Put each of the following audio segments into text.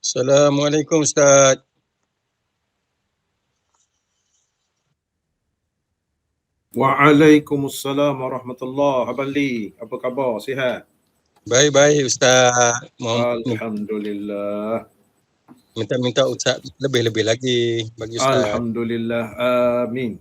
Assalamualaikum Ustaz. Waalaikumsalam warahmatullahi. Abang Lee, apa khabar? Sihat? Baik-baik Ustaz. Alhamdulillah. Minta Ustaz lebih-lebih lagi bagi Ustaz. Alhamdulillah. Amin.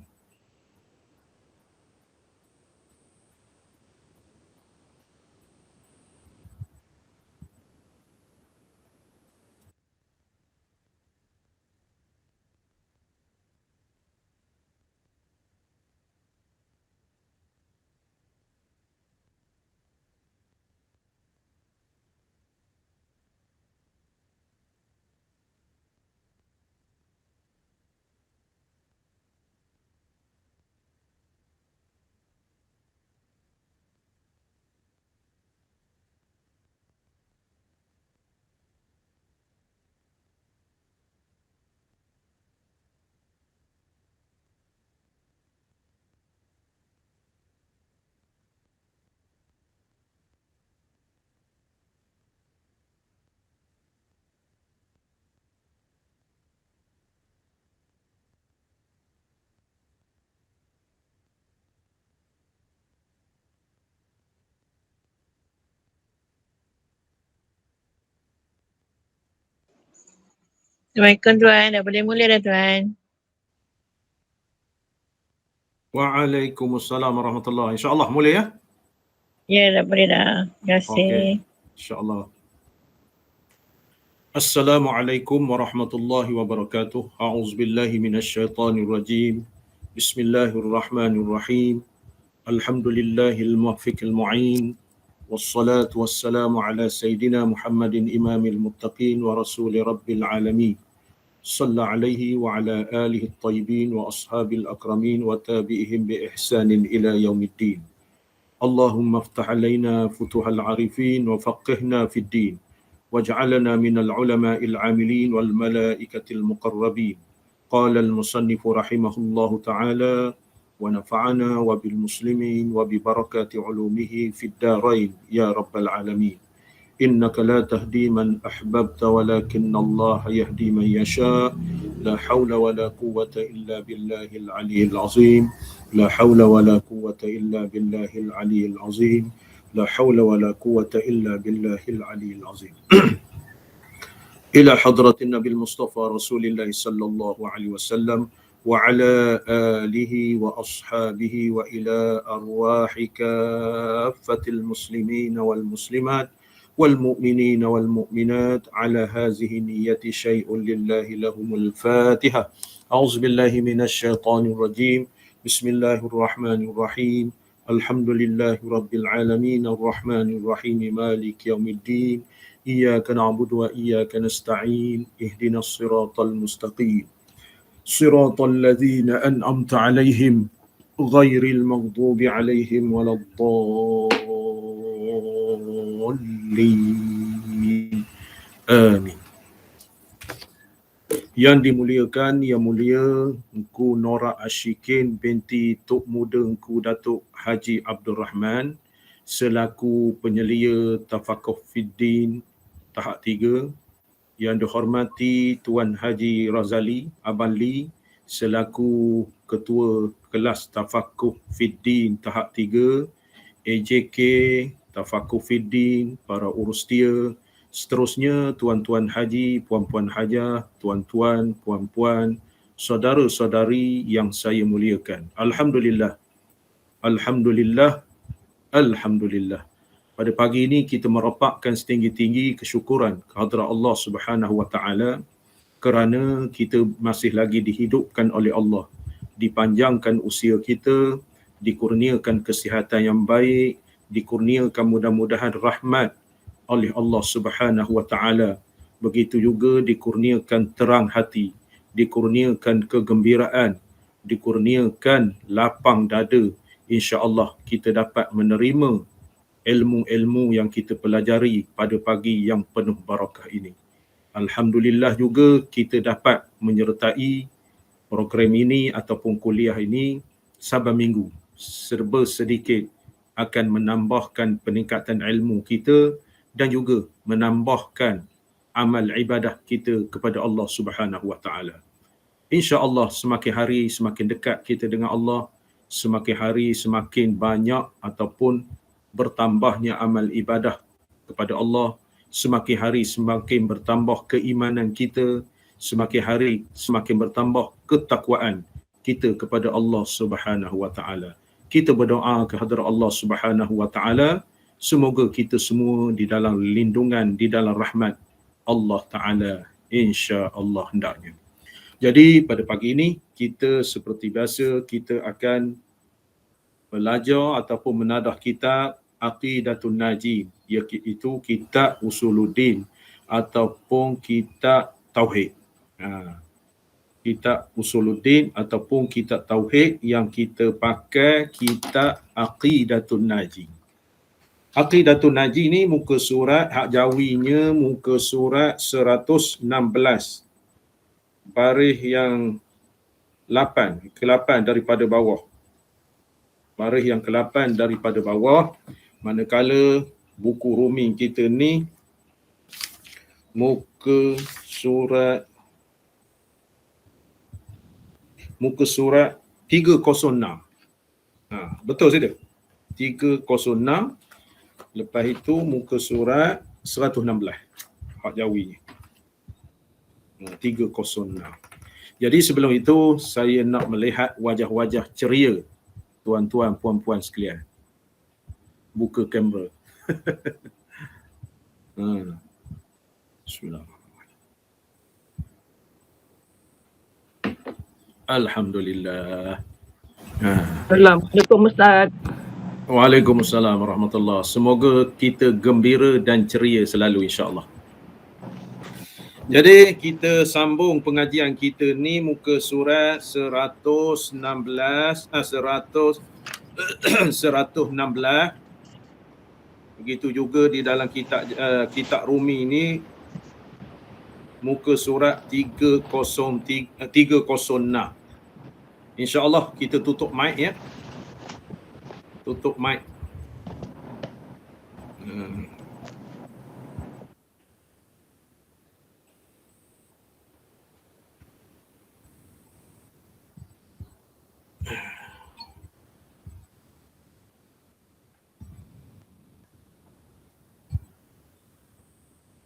Assalamualaikum Tuan, dah boleh mula dah Tuan. Waalaikumsalam warahmatullahi. InsyaAllah mula ya? Ya, dah boleh dah. Terima kasih. Okey. InsyaAllah. Assalamualaikum warahmatullahi wabarakatuh. A'udzubillahi minasyaitanirrajim. Bismillahirrahmanirrahim. Alhamdulillahil muwaffiqil mu'in. Wassalatu wassalamu ala sayyidina Muhammadin imamil muttaqin wa rasuli rabbil alamin. Sallallahu alaihi wa ala alihi at-tayyibin wa ashabil akramin wa tabi'ihim bi ihsanin ila yaumiddin. Allahumma aftah alaina futuhal arifin wa faqihna fid din waj'alna minal ulama'il 'amilin wal malaikatil muqarrabin. Qala al-musannif rahimahullahu ta'ala wa nafa'ana wa bil muslimin wa bi barakati ulumihi fid darain ya rabbal alamin. Innaka la tahdi man ahbabta walakinna Allah yahdi man yasha. La hawla wa la quwwata illa billahil aliyyil azim. La hawla wa la quwwata illa billahil aliyyil azim. La hawla wa la quwwata illa billahil aliyyil azim. Ila hadratin Nabil Mustafa Rasulillah sallallahu alaihi wasallam wa ala alihi wa ashabihi wa ila arwahi kaffatil muslimin wal muslimat wal mu'minin wal mu'minat ala hazihi niyyati syai'un lillahi lahumul Fatihah. A'udzubillahi minasyaitonir rajim. Bismillahirrahmanirrahim. Alhamdulillahi rabbil alamin arrahmanir rahim maliki yaumiddin. Iyyaka na'budu wa iyyaka nasta'in. Ihdinas siratal mustaqim. Siratal ladzina an'amta 'alaihim ghairil maghdubi 'alaihim waladdallin. Amin. Yang dimuliakan, Yang Mulia Engku Nora Ashikin binti Tok Muda Engku Datuk Haji Abdul Rahman selaku penyelia Tafakuh Fiddin tahap 3. Yang dihormati Tuan Haji Razali Abang Lee selaku Ketua Kelas Tafakuh Fiddin tahap 3, AJK Tafakuh Fiddin, para urus dia, seterusnya tuan-tuan haji, puan-puan hajah, tuan-tuan, puan-puan, saudara-saudari yang saya muliakan. Alhamdulillah. Alhamdulillah. Alhamdulillah. Pada pagi ini kita merapakkan setinggi-tinggi kesyukuran kehadrat Allah Subhanahu wa taala kerana kita masih lagi dihidupkan oleh Allah, dipanjangkan usia kita, dikurniakan kesihatan yang baik, dikurniakan mudah-mudahan rahmat oleh Allah Subhanahu wa taala. Begitu juga dikurniakan terang hati, dikurniakan kegembiraan, dikurniakan lapang dada. Insya-Allah kita dapat menerima ilmu-ilmu yang kita pelajari pada pagi yang penuh barakah ini. Alhamdulillah juga kita dapat menyertai program ini ataupun kuliah ini saban minggu. Serba sedikit akan menambahkan peningkatan ilmu kita dan juga menambahkan amal ibadah kita kepada Allah Subhanahu wa taala. Insya-Allah semakin hari semakin dekat kita dengan Allah, semakin hari semakin banyak ataupun bertambahnya amal ibadah kepada Allah, semakin hari semakin bertambah keimanan kita, semakin hari semakin bertambah ketakwaan kita kepada Allah Subhanahu wa taala. Kita berdoa kehadrat Allah Subhanahu wa taala, semoga kita semua di dalam lindungan, di dalam rahmat Allah taala, insya-Allah hendaknya. Jadi pada pagi ini kita seperti biasa kita akan belajar ataupun menadah kitab Aqidatun Najin, iaitu kitab Usuluddin ataupun kitab Tauhid. Kitab Usuluddin ataupun kitab Tauhid yang kita pakai kitab Aqidatun Najin. Aqidatun Najin ni muka surat hak jawinya muka surat 116. Baris yang 8, ke-8 daripada bawah. Baris yang ke-8 daripada bawah. Manakala buku Rumi kita ni muka surat 306. Betul saja. 306. Lepas itu muka surat 116. Hak jawi. 306. Jadi sebelum itu saya nak melihat wajah-wajah ceria tuan-tuan puan-puan sekalian. Buka kamera. Bismillahirrahmanirrahim. Alhamdulillah. Assalamualaikum Ustaz. Waalaikumsalam warahmatullahi. Semoga kita gembira dan ceria selalu insya-Allah. Jadi kita sambung pengajian kita ni muka surat 116. Begitu juga di dalam kitab Rumi ni muka surat 306. InsyaAllah kita tutup mic ya. Tutup mic.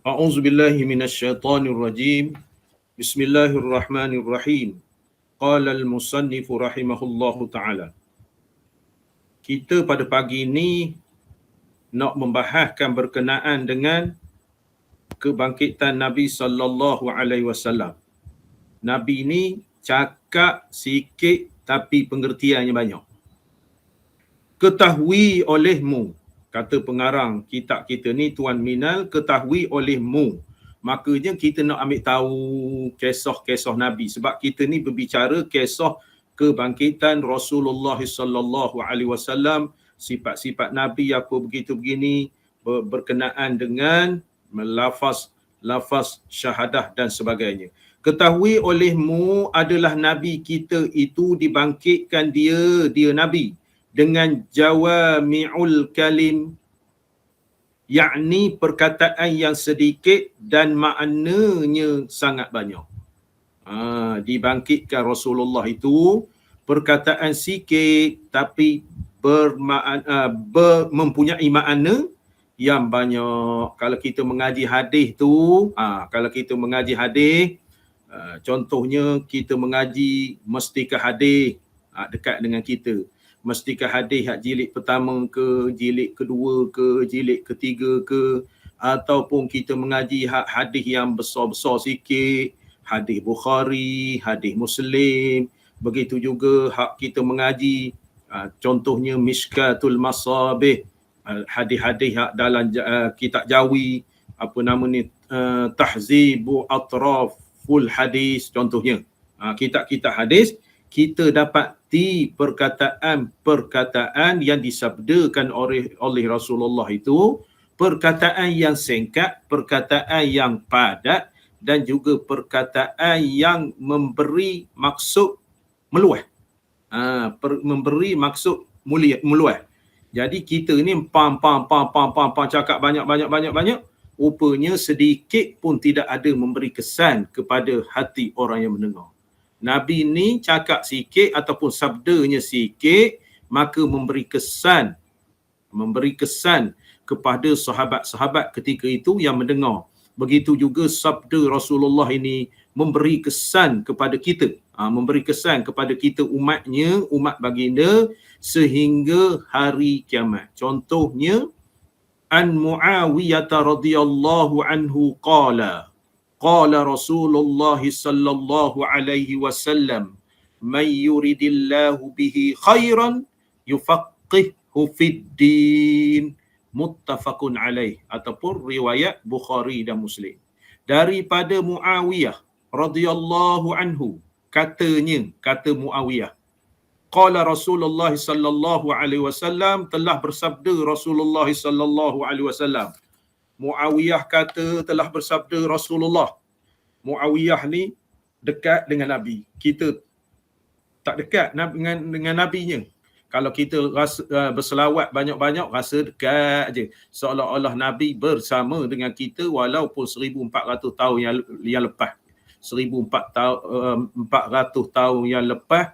A'udzubillahi minasyaitonir rajim. Bismillahirrahmanirrahim. Qala al-musannif rahimahullahu taala. Kita pada pagi ini nak membahaskan berkenaan dengan kebangkitan Nabi sallallahu alaihi wasallam. Nabi ni cakap sikit tapi pengertiannya banyak. Ketahui olehmu, kata pengarang kitab kita ni Tuan Minal, ketahui olehmu. Makanya kita nak ambil tahu kisah-kisah Nabi sebab kita ni berbicara kisah kebangkitan Rasulullah sallallahu alaihi wasallam, sifat-sifat Nabi apa begitu begini berkenaan dengan lafaz syahadah dan sebagainya. Ketahui olehmu adalah Nabi kita itu dibangkitkan dia Nabi dengan jawami'ul kalim, yakni perkataan yang sedikit dan maknanya sangat banyak. Dibangkitkan Rasulullah itu perkataan sikit tapi mempunyai makna yang banyak. Kalau kita mengaji hadis tu, contohnya kita mengaji Mestikah Hadis, dekat dengan kita. Mestikah Hadis hak jilid pertama ke, jilid kedua ke, jilid ketiga ke, ataupun kita mengaji hak hadis yang besar-besar sikit, hadis Bukhari, hadis Muslim. Begitu juga hak kita mengaji contohnya Mishkatul Masabih, hadis-hadis hak dalam kitab Jawi, apa nama ni, Tahzibu Atraful Hadis contohnya. Kitab-kitab hadis kita dapati perkataan yang disabdakan oleh Rasulullah itu perkataan yang singkat, perkataan yang padat dan juga perkataan yang memberi maksud meluas. Memberi maksud meluas. Jadi kita ni pam cakap banyak. rupanya sedikit pun tidak ada memberi kesan kepada hati orang yang mendengar. Nabi ni cakap sikit ataupun sabdanya sikit, maka memberi kesan kepada sahabat-sahabat ketika itu yang mendengar. Begitu juga sabda Rasulullah ini memberi kesan kepada kita, memberi kesan kepada kita umatnya, umat baginda sehingga hari kiamat. Contohnya, an Muawiyah radhiyallahu anhu qala Rasulullah sallallahu alaihi wasallam man yuridillahu bihi khairan yufaqqihhu fid din, muttafaqun alaih, ataupun riwayat Bukhari dan Muslim. Daripada Muawiyah radhiyallahu anhu, kata Muawiyah, qala Rasulullah sallallahu alaihi wasallam, telah bersabda Rasulullah sallallahu alaihi wasallam. Muawiyah kata telah bersabda Rasulullah. Muawiyah ni dekat dengan Nabi. Kita tak dekat dengan Nabinya. Kalau kita rasa, berselawat banyak-banyak, rasa dekat je. Seolah-olah Nabi bersama dengan kita walaupun 1400 tahun yang lepas. 1400 tahun yang lepas,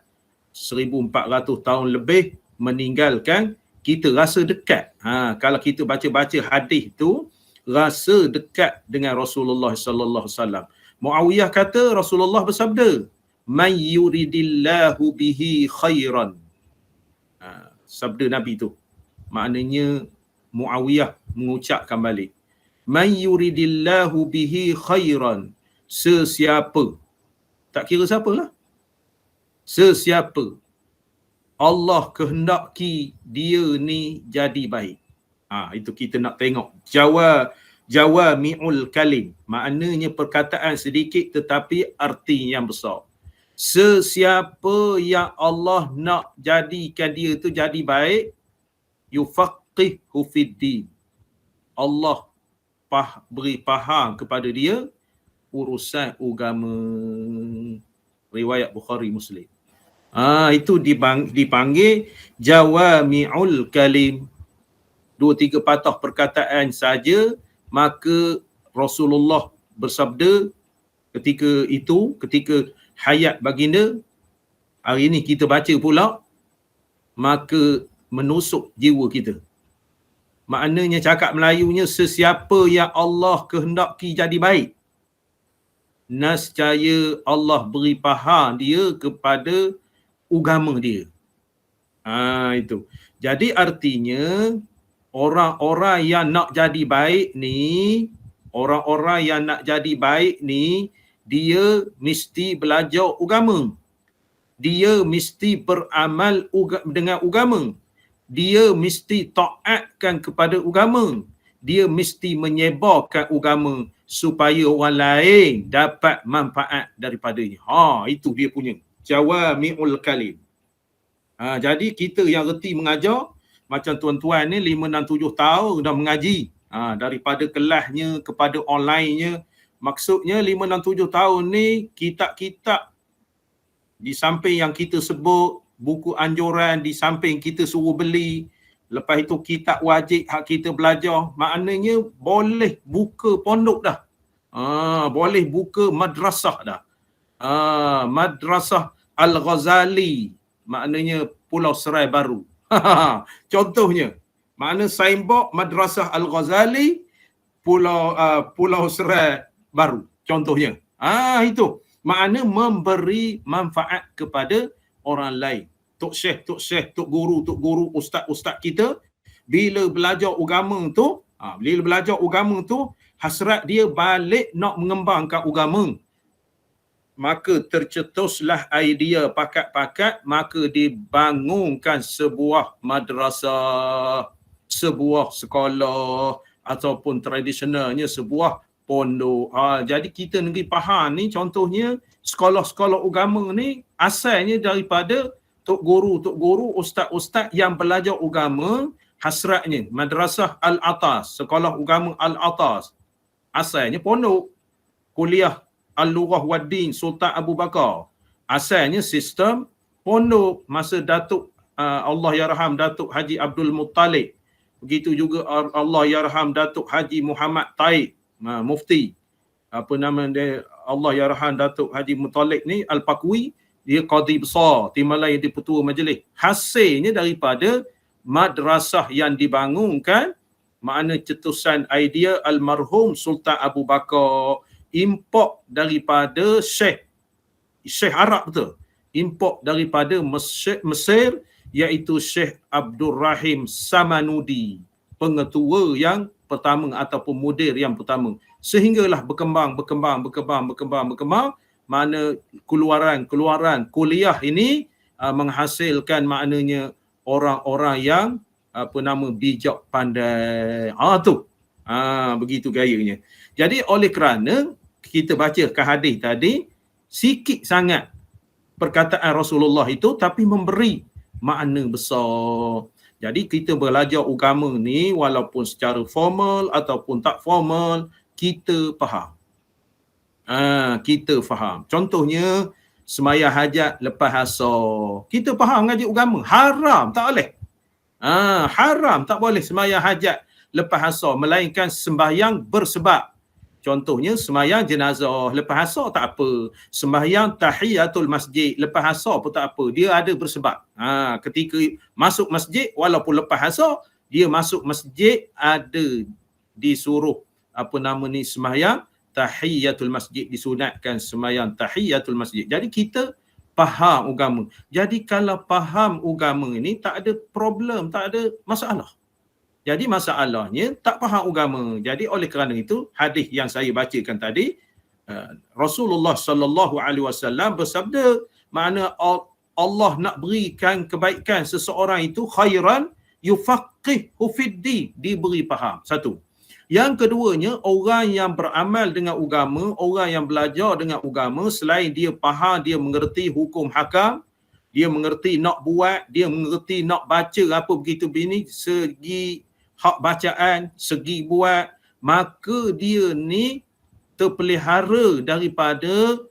1400 tahun lebih meninggalkan, kita rasa dekat. Kalau kita baca-baca hadis tu, rasa dekat dengan Rasulullah sallallahu alaihi wasallam. Muawiyah kata Rasulullah bersabda, "Man yuridillahu bihi khairan." Sabda Nabi tu. Maknanya Muawiyah mengucapkan balik. "Man yuridillahu bihi khairan." Sesiapa, tak kira siapalah, sesiapa Allah kehendaki dia ni jadi baik. Itu kita nak tengok jawami'ul kalim, maknanya perkataan sedikit tetapi arti yang besar. Sesiapa yang Allah nak jadikan dia tu jadi baik, yufaqqihhu fiddin, Allah beri faham kepada dia urusan agama. Riwayat Bukhari Muslim. Itu dipanggil jawami'ul kalim. 2-3 patah perkataan saja, maka Rasulullah bersabda ketika itu, ketika hayat baginda, hari ini kita baca pula, maka menusuk jiwa kita. Maknanya cakap Melayunya, sesiapa yang Allah kehendaki jadi baik, nescaya Allah beri faham dia kepada agama dia. Itu. Jadi artinya orang-orang yang nak jadi baik ni, dia mesti belajar agama. Dia mesti beramal dengan agama. Dia mesti taatkan kepada agama. Dia mesti menyebarkan agama supaya orang lain dapat manfaat daripadanya. Itu dia punya jawami'ul kalim. Jadi kita yang reti mengajar, macam tuan-tuan ni 5, 6, 7 tahun dah mengaji. Daripada kelasnya kepada online-nya. Maksudnya 5, 6, 7 tahun ni kitab-kitab di samping yang kita sebut, buku anjuran di samping kita suruh beli. Lepas itu kitab wajib hak kita belajar. Maknanya boleh buka pondok dah. Boleh buka madrasah dah. Madrasah Al-Ghazali. Maknanya Pulau Serai Baru. Contohnya. Makna signboard Madrasah Al-Ghazali Pulau Serai Baru. Contohnya. Itu. Makna memberi manfaat kepada orang lain. Tok Syekh, Tok Guru, Ustaz kita, bila belajar agama tu, hasrat dia balik nak mengembangkan agama. Maka tercetuslah idea pakat-pakat, maka dibangunkan sebuah madrasah, sebuah sekolah, ataupun tradisionalnya sebuah pondok. Jadi kita negeri faham ni, contohnya sekolah-sekolah agama ni asalnya daripada Tok Guru, Ustaz-Ustaz yang belajar agama, hasratnya Madrasah Al-Atas, sekolah agama Al-Atas. Asalnya pondok. Kuliah Al-Lughah Waddin Sultan Abu Bakar, asalnya sistem pondok. Masa Datuk Allah Yarham Datuk Haji Abdul Muttalib Begitu juga Allah yarham Datuk Haji Muhammad Taib, mufti. Apa nama dia, Allah yarham Datuk Haji Muttalib ni Al-Pakwi, dia qadi besar Timbalan yang di-Pertua Majlis. Hasilnya daripada madrasah yang dibangunkan, makna cetusan idea almarhum Sultan Abu Bakar, import daripada Syekh Arab betul, import daripada Mesir, iaitu Syekh Abdul Rahim Samanudi, pengetua yang pertama ataupun mudir yang pertama. Sehinggalah berkembang, mana keluaran kuliah ini menghasilkan maknanya orang-orang yang bijak pandai. Begitu gayanya. Jadi oleh kerana kita baca ke hadis tadi, sikit sangat perkataan Rasulullah itu tapi memberi makna besar. Jadi kita belajar agama ni walaupun secara formal ataupun tak formal, kita faham. Kita faham. Contohnya sembahyang hajat lepas asar. Kita faham ngaji agama, haram, tak boleh. Haram, tak boleh sembahyang hajat lepas asar melainkan sembahyang bersebab. Contohnya sembahyang jenazah lepas asar tak apa. Sembahyang tahiyatul masjid lepas asar pun tak apa. Dia ada bersebab. Ketika masuk masjid walaupun lepas asar, dia masuk masjid ada disuruh sembahyang tahiyatul masjid, disunatkan sembahyang tahiyatul masjid. Jadi kita faham agama. Jadi kalau faham agama ini tak ada problem, tak ada masalah. Jadi masalahnya tak faham agama. Jadi oleh kerana itu hadis yang saya bacakan tadi, Rasulullah sallallahu alaihi wasallam bersabda, makna Allah nak berikan kebaikan seseorang itu khairan yufaqihu fid-din, diberi faham. Satu. Yang keduanya, orang yang beramal dengan agama, orang yang belajar dengan agama, selain dia faham, dia mengerti hukum hakam, dia mengerti nak buat, dia mengerti nak baca apa begitu begini, segi hak bacaan, segi buat, maka dia ni terpelihara daripada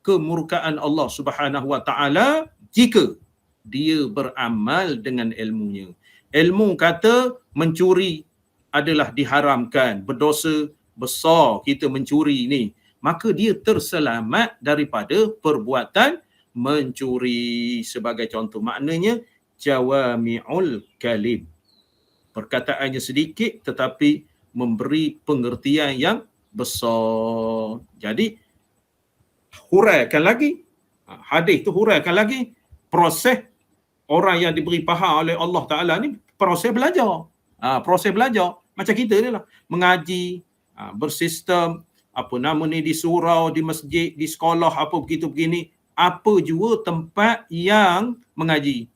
kemurkaan Allah Subhanahu Wa Taala jika dia beramal dengan ilmunya. Ilmu kata mencuri adalah diharamkan, berdosa besar kita mencuri ni, maka dia terselamat daripada perbuatan mencuri. Sebagai contoh, maknanya jawami'ul kalim, perkataannya sedikit tetapi memberi pengertian yang besar. Jadi huraikan lagi, hadis tu huraikan lagi, proses orang yang diberi faham oleh Allah Ta'ala ni proses belajar. Proses belajar macam kita ni lah, mengaji, bersistem, di surau, di masjid, di sekolah, apa begitu begini. Apa jua tempat yang mengaji,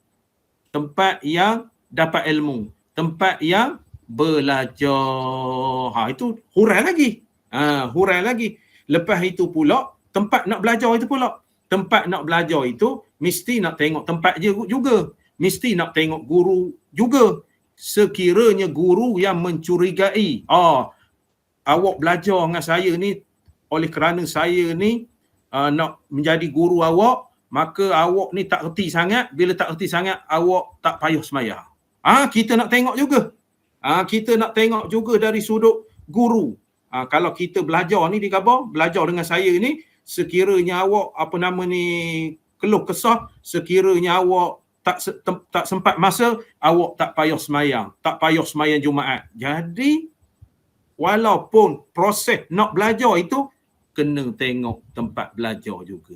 tempat yang dapat ilmu, tempat yang belajar. Itu hurai lagi. Hurai lagi. Lepas itu pula, tempat nak belajar itu pula. Tempat nak belajar itu mesti nak tengok tempat juga. Mesti nak tengok guru juga. Sekiranya guru yang mencurigai, awak belajar dengan saya ni oleh kerana saya ni nak menjadi guru awak, maka awak ni tak erti sangat. Bila tak erti sangat, awak tak payah sembahyang. Kita nak tengok juga. Kita nak tengok juga dari sudut guru. Kalau kita belajar ni di khabar, belajar dengan saya ni, sekiranya awak keluh kesah, sekiranya awak tak sempat masa, awak tak payah sembahyang, tak payah sembahyang Jumaat. Jadi walaupun proses nak belajar itu kena tengok tempat belajar juga.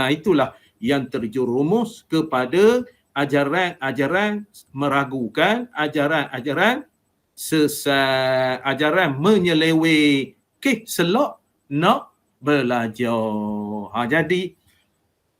Itulah yang terjerumus kepada ajaran-ajaran meragukan, ajaran-ajaran sesat, ajaran menyeleweng, selok nak belajar. Jadi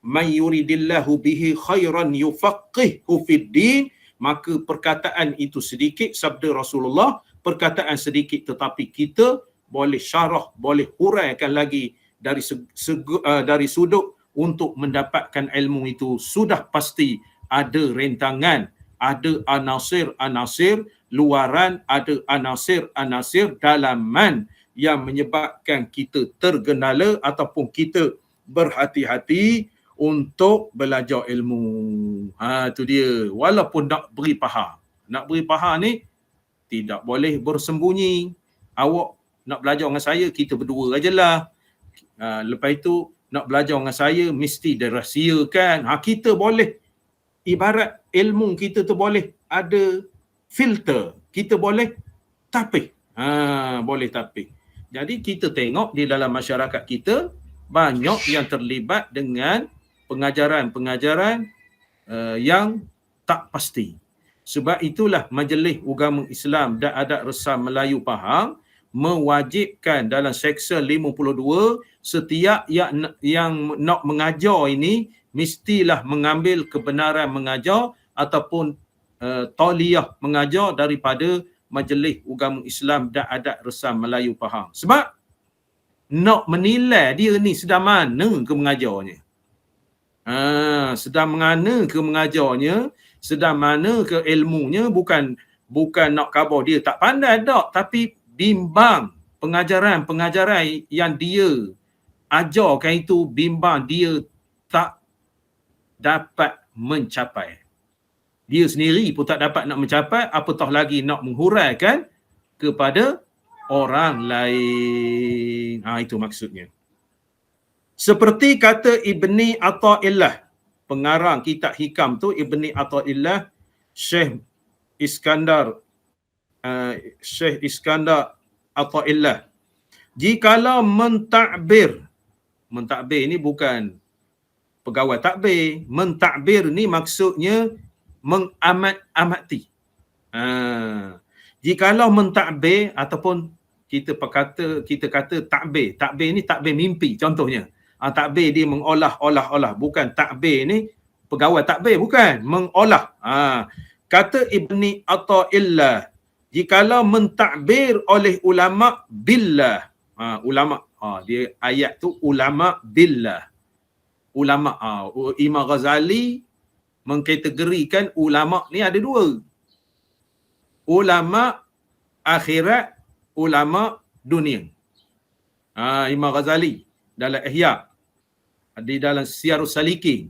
man yuridillahu bihi khairan yufaqihu fid-din, maka perkataan itu sedikit, sabda Rasulullah, perkataan sedikit tetapi kita boleh syarah, boleh huraikan lagi dari sudut untuk mendapatkan ilmu itu. Sudah pasti ada rentangan, ada anasir-anasir luaran, ada anasir-anasir dalaman yang menyebabkan kita tergenala ataupun kita berhati-hati untuk belajar ilmu. Itu dia. Walaupun nak beri faham. Nak beri faham ni tidak boleh bersembunyi. Awak nak belajar dengan saya, kita berdua ajalah. Lepas itu nak belajar dengan saya mesti dirahsiakan. Kita boleh, ibarat ilmu kita tu boleh ada filter. Kita boleh tapih. Boleh tapih. Jadi kita tengok di dalam masyarakat kita banyak yang terlibat dengan pengajaran-pengajaran yang tak pasti. Sebab itulah Majlis Agama Islam dan Adat Resam Melayu Pahang mewajibkan dalam Seksyen 52 setiap yang nak mengajar ini mestilah mengambil kebenaran mengajar ataupun tauliyah mengajar daripada Majlis Agama Islam dan Adat Resam Melayu Pahang. Sebab nak menilai dia ni sedang mana ke mengajarnya. Sedang mana ke mengajarnya, sedang mana ke ilmunya, bukan nak khabar dia tak pandai tak, tapi bimbang pengajaran-pengajaran yang dia ajarkan itu, bimbang dia tak dapat mencapai. Dia sendiri pun tak dapat nak mencapai, apatah lagi nak menghuraikan kepada orang lain. Itu maksudnya. Seperti kata Ibni Atha'illah, pengarang kitab hikam tu Ibni Atha'illah, Syekh Iskandar Atha'illah. Jikalau mentakbir ini bukan pegawai takbir. Mentakbir ni maksudnya mengamat-amati. Jikalau mentakbir ataupun kita kata takbir. Takbir ni takbir mimpi contohnya. Takbir dia mengolah-olah. Bukan takbir ni pegawai takbir, bukan. Mengolah. Kata Ibni Atha'illah, jikalau mentakbir oleh ulama billah. Ulama. Dia ayat tu ulama billah. Ulama. Imam Ghazali mengkategorikan ulama ni ada dua. Ulama akhirat, ulama dunia. Imam Ghazali dalam Ihya, di dalam Siyarus Salikin.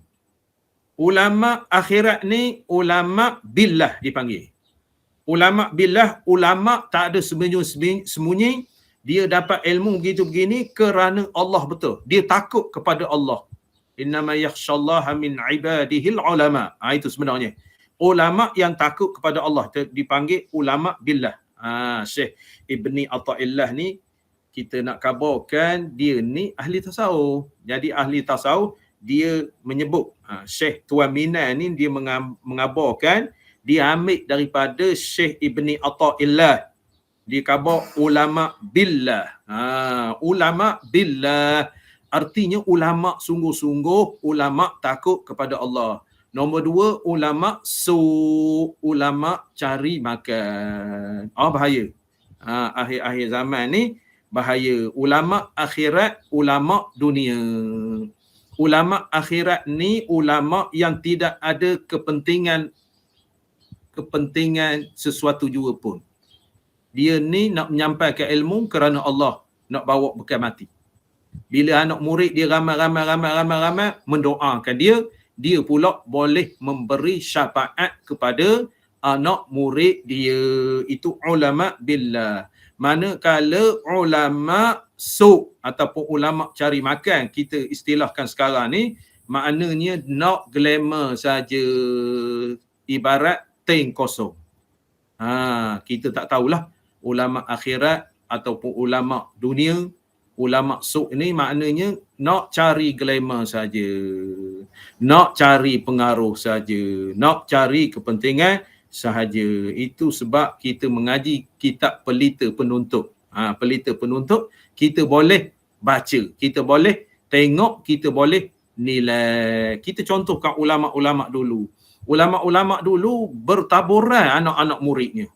Ulama akhirat ni ulama billah dipanggil. Ulama billah, ulama tak ada sembunyi, dia dapat ilmu begitu begini kerana Allah betul. Dia takut kepada Allah. Innama yakhshallaha min ibadihil ulama. Itu sebenarnya. Ulama yang takut kepada Allah dipanggil ulama billah. Syekh Ibni Atha'illah ni kita nak kabarkan dia ni ahli tasawuf. Jadi ahli tasawuf dia menyebut Syekh Tuan Minan ni dia mengabarkan dia ambil daripada Syekh Ibni Atha'illah. Dia khabar ulama billah. Ulama billah artinya ulama sungguh-sungguh, ulama takut kepada Allah. Nombor dua, ulama ulama cari makan. Bahaya. Akhir-akhir zaman ni bahaya. Ulama akhirat, ulama dunia. Ulama akhirat ni ulama yang tidak ada kepentingan sesuatu juga pun. Dia ni nak menyampaikan ilmu kerana Allah, nak bawa bekal mati. Bila anak murid dia ramai mendoakan dia pula boleh memberi syafaat kepada anak murid dia. Itu ulama billah. Manakala ulama ataupun ulama cari makan, kita istilahkan sekarang ni, maknanya nak glamour saja, ibarat tank kosong. Kita tak tahulah ulama akhirat ataupun ulama dunia. Ulama ni maknanya nak cari glamour saja, nak cari pengaruh saja, nak cari kepentingan sahaja. Itu sebab kita mengaji kitab Pelita Penuntut. Pelita Penuntut kita boleh baca, kita boleh tengok, kita boleh nilai. Kita contohkan ulama-ulama dulu. Ulama-ulama dulu bertaburan anak-anak muridnya.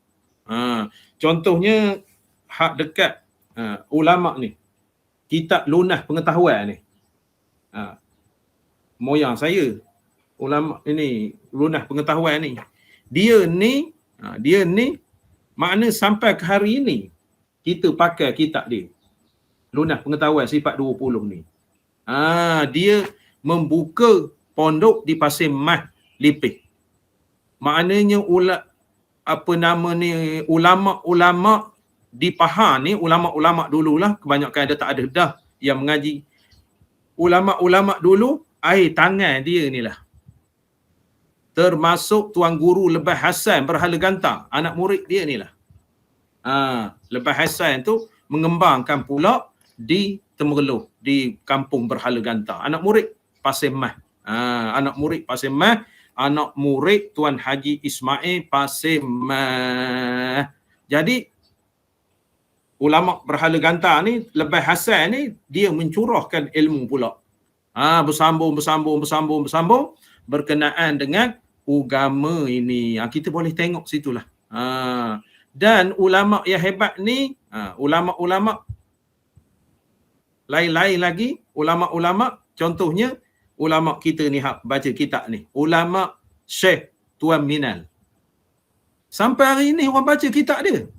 Contohnya hak dekat ulama ni, kitab Lunah Pengetahuan ni. Moyang saya, ulama ini, Lunah Pengetahuan ni. Dia ni makna sampai ke hari ini kita pakai kitab dia. Lunah Pengetahuan sifat 20 ni. Dia membuka pondok di Pasir Mas Lipih. Maknanya apa nama ni, ulama-ulama di Pahang ni, ulama-ulama dululah, kebanyakan ada tak ada dah yang mengaji. Ulama-ulama dulu, air tangan dia ni lah. Termasuk Tuan Guru Lebah Hassan Berhala Gantang, anak murid dia ni lah. Lebah Hassan tu mengembangkan pula di Temerloh, di kampung Berhala Gantang. Anak murid Pasir Mas. Anak murid Pasir Mas, anak murid Tuan Haji Ismail Pasir Mas. Jadi ulama Berhala Gantang ni, Lebah Hassan ni, dia mencurahkan ilmu pula. Bersambung berkenaan dengan agama ini. Kita boleh tengok situlah. Dan ulama yang hebat ni, ulama-ulama lain-lain lagi, ulama-ulama contohnya ulama kita ni baca kitab ni, ulama Syekh Tuan Minal. Sampai hari ini orang baca kitab dia.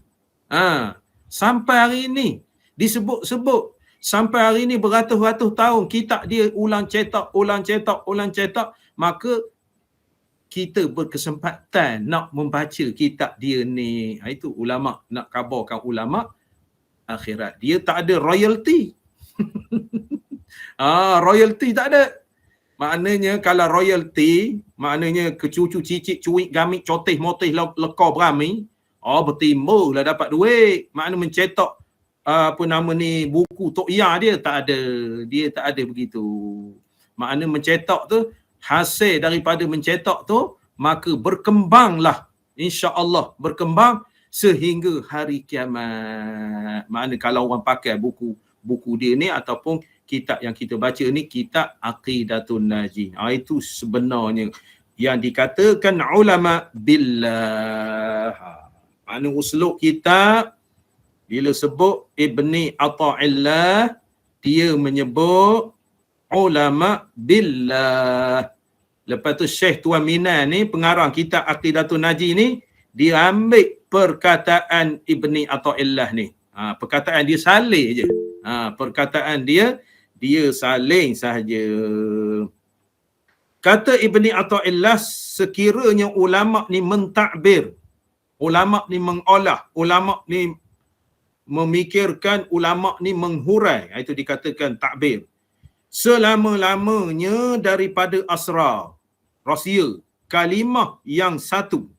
Sampai hari ini disebut-sebut, sampai hari ini beratus-ratus tahun kitab dia ulang cetak, maka kita berkesempatan nak membaca kitab dia ni. Itu ulama, nak khabarkan ulama akhirat. Dia tak ada royalty. Royalty tak ada. Maknanya kalau royalty, maknanya ke cucu cicit cuik gamit coteh moteh lekor berami, bertimbul lah dapat duit. Maknanya mencetak apa nama ni, buku Tok Ya dia tak ada. Dia tak ada begitu. Maknanya mencetak tu, hasil daripada mencetak tu, maka berkembanglah, insya-Allah berkembang sehingga hari kiamat. Maknanya kalau orang pakai buku dia ni ataupun kitab yang kita baca ni, kitab Aqidatun Najin. Itu sebenarnya yang dikatakan ulama billah. Maknanya uslub kitab bila sebut Ibni Ata'illah, dia menyebut ulama billah. Lepas tu Syekh Tuan Minal ni, pengarang kitab Aqidatun Najin ni, dia ambil perkataan Ibni Ata'illah ni. Perkataan dia salih je. Perkataan dia saling sahaja. Kata Ibni Ata'illah, sekiranya ulama ni mentakbir, ulama ni mengolah, ulama ni memikirkan, ulama ni menghurai, itu dikatakan takbir. Selama-lamanya daripada asrar, rahsia, kalimah yang satu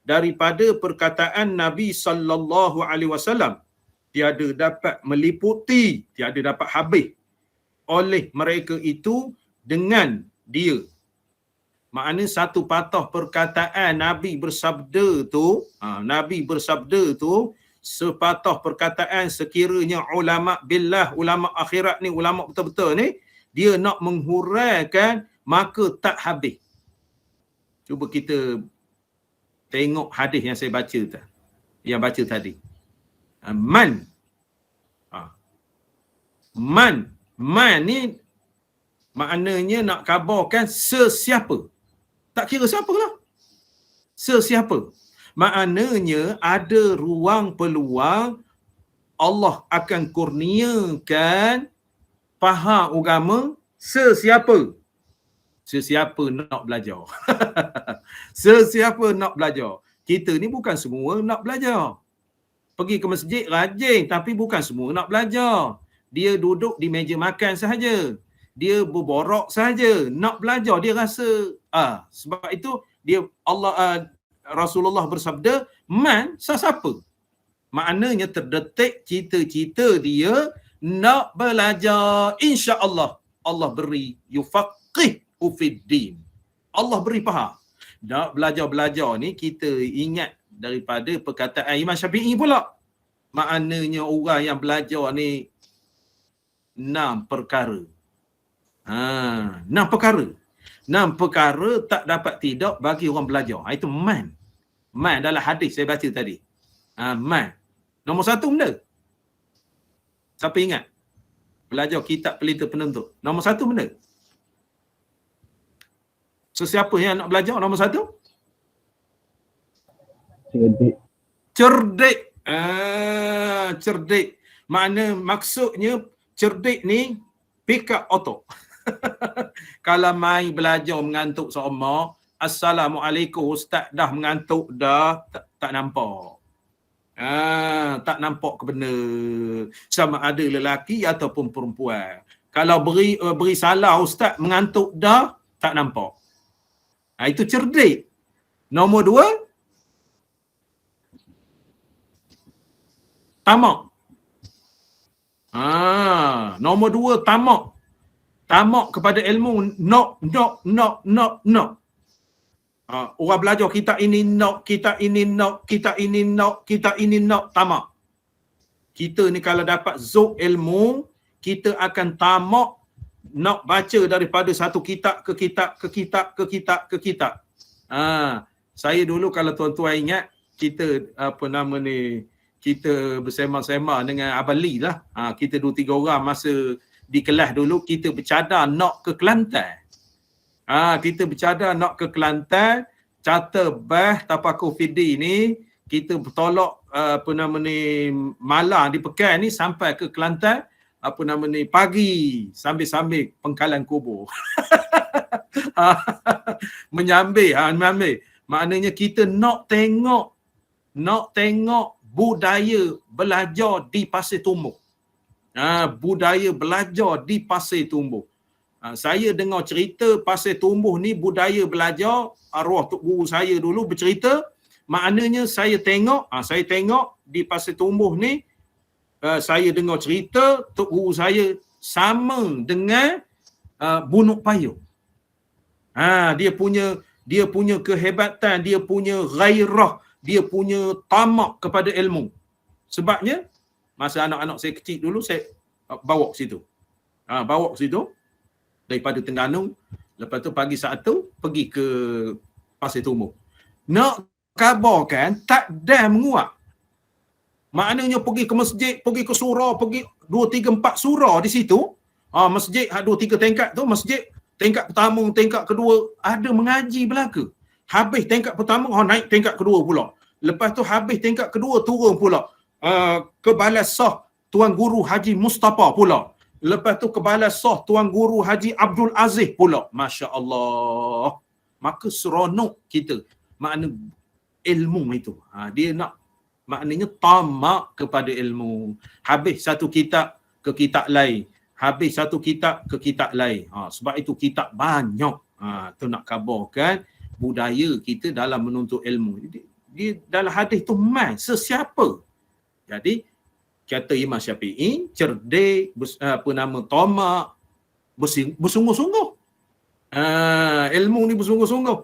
daripada perkataan Nabi sallallahu alaihi wasallam tiada dapat meliputi, tiada dapat habis oleh mereka itu dengan dia. Maknanya satu patah perkataan Nabi bersabda tu, sepatah perkataan sekiranya ulama billah, ulama akhirat ni, ulama betul-betul ni, dia nak menghuraikan, maka tak habis. Cuba kita tengok hadis yang saya baca tadi. Man ni maknanya nak khabarkan sesiapa. Tak kira siapa lah. Sesiapa. Maknanya ada ruang peluang Allah akan kurniakan faham agama sesiapa. Sesiapa nak belajar. Sesiapa nak belajar. Kita ni bukan semua nak belajar. Pergi ke masjid rajin, tapi bukan semua nak belajar. Dia duduk di meja makan sahaja. Dia berborak sahaja. Nak belajar dia rasa. Sebab itu dia Rasulullah bersabda, man sesiapa. Maknanya terdetik cita-cita dia nak belajar. Insya-Allah Allah beri yufaqihu fiddin. Allah beri faham. Nak belajar ni kita ingat daripada perkataan Imam Syafi'i pula. Maknanya orang yang belajar ni 6 perkara. 6 perkara. 6 perkara tak dapat tidak bagi orang belajar. Itu man. Man dalam hadis saya baca tadi. Man. Nombor 1 benda. Siapa ingat? Belajar kitab pelita penuntut. Nombor 1 benda. Sesiapa yang nak belajar nombor 1? Cerdik. Cerdik. Maksudnya cerdik ni pick up auto. Kalau mai belajar mengantuk seorang, Assalamualaikum ustaz dah mengantuk dah, tak nampak. Tak nampak ke benda sama ada lelaki ataupun perempuan. Kalau beri salah ustaz mengantuk dah, tak nampak. Itu cerdik. Nombor 2, tamak. Nombor 2, tamak. Tamak kepada ilmu. Nak. Orang belajar kita ini nak, kita ini nak, tamak. Kita ni kalau dapat zuk ilmu, kita akan tamak nak baca daripada satu kitab ke kitab. Saya dulu kalau tuan-tuan ingat, kita kita bersama-sama dengan Abang Lee lah. Kita 2-3 orang masa di kelas dulu, kita bercadar nak ke Kelantan. Kita bercadar nak ke Kelantan, charter bas Tafakuh Fiddi ni, kita bertolak malam di Pekan ni sampai ke Kelantan, pagi sambil pengkalan kubur. menyambil. Maknanya kita nak tengok budaya belajar di Pasir Tumbuh. Budaya belajar di Pasir Tumbuh. Saya dengar cerita Pasir Tumbuh ni budaya belajar, arwah tok guru saya dulu bercerita, maknanya saya tengok di Pasir Tumbuh ni, saya dengar cerita tok guru saya sama dengan Bunuk Payung. Dia punya kehebatan, dia punya ghairah, dia punya tamak kepada ilmu. Sebabnya masa anak-anak saya kecil dulu, saya bawa ke situ. Daripada Terengganu, lepas tu pagi Sabtu pergi ke Pasir Tumbuh. Nak kabarkan tak dah menguap. Maknanya pergi ke masjid, pergi ke surau, pergi 2, 3, 4 surau di situ. Masjid 2, 3 tingkat tu, masjid tingkat pertama, tingkat kedua ada mengaji belaka. Habis tingkat pertama, naik tingkat kedua pula. Lepas tu habis tingkat kedua, turun pula. Ke balas sah Tuan Guru Haji Mustafa pula. Lepas tu ke balas sah Tuan Guru Haji Abdul Aziz pula. Masya Allah. Maka seronok kita. Makna ilmu itu. Dia nak, maknanya tamak kepada ilmu. Habis satu kitab ke kitab lain. Habis satu kitab ke kitab lain. Sebab itu kitab banyak. Tu nak kabarkan budaya kita dalam menuntut ilmu. Dia dalam hadis tu sesiapa. Jadi kata Imam Syafi'i, cerdik, tamak, bersungguh-sungguh. Ilmu ni bersungguh-sungguh.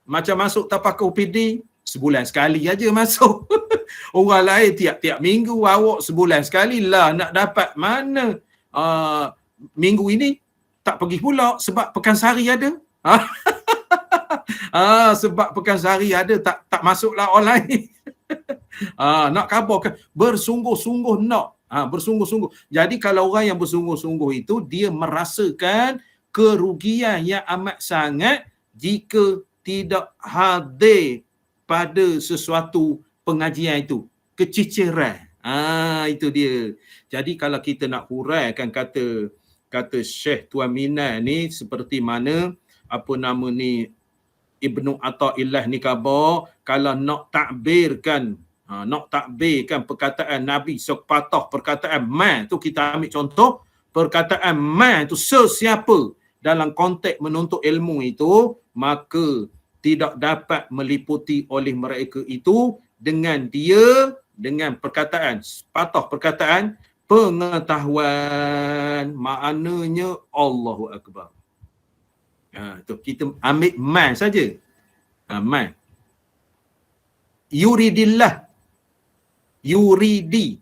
Macam masuk Tafakuh Fiddi, sebulan sekali aja masuk. Orang lain tiap-tiap minggu, awak sebulan sekali lah nak dapat mana. Minggu ini tak pergi pula sebab Pekansari ada. Sebab Pekansari ada, tak masuklah orang lain. Nak kabarkan bersungguh-sungguh nak. Bersungguh-sungguh. Jadi kalau orang yang bersungguh-sungguh itu, dia merasakan kerugian yang amat sangat jika tidak hadir pada sesuatu pengajian itu. Keciciran. Itu dia. Jadi kalau kita nak huraikan kata Syekh Tuan Minan ni, seperti mana Ibnu Athaillah ni khabar, kalau nak takbirkan perkataan Nabi, sepatah perkataan man tu, kita ambil contoh perkataan man tu sesiapa dalam konteks menuntut ilmu itu, maka tidak dapat meliputi oleh mereka itu dengan perkataan, sepatah perkataan pengetahuan, maknanya Allahu Akbar. Tu kita ambil man saja. Man. Yuridillah. Yuridi.